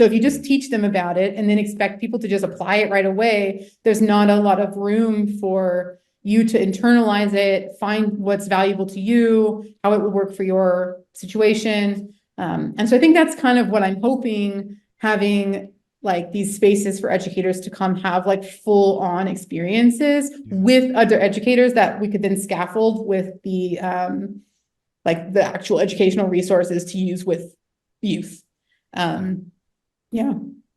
So if you just teach them about it and then expect people to just apply it right away, there's not a lot of room for you to internalize it, find what's valuable to you, how it would work for your situation. And so I think that's kind of what I'm hoping, having like these spaces for educators to come have like full on experiences with other educators that we could then scaffold with the like the actual educational resources to use with youth. Yeah.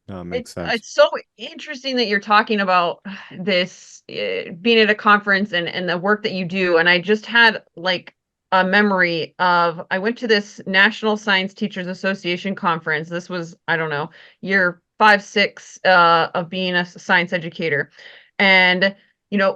No, it makes sense. It's so interesting that you're talking about this being at a conference and the work that you do. And I just had like a memory of I went to this National Science Teachers Association conference. This was, I don't know, year 5, 6 of being a science educator. And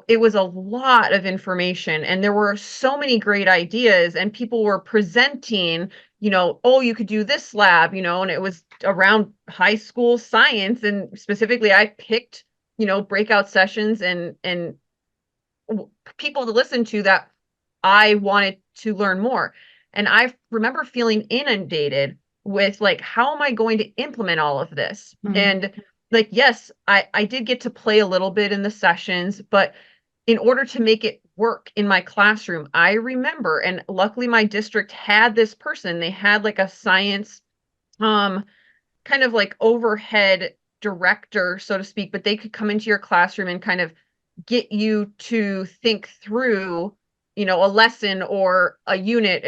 it was a lot of information and there were so many great ideas and people were presenting, oh, you could do this lab, and it was around high school science. And specifically, I picked, breakout sessions and people to listen to that I wanted to learn more. And I remember feeling inundated with like, how am I going to implement all of this? And like, yes, I did get to play a little bit in the sessions, but in order to make it work in my classroom, I remember, and luckily my district had this person, they had like a science, kind of like overhead director, so to speak, but they could come into your classroom and kind of get you to think through, a lesson or a unit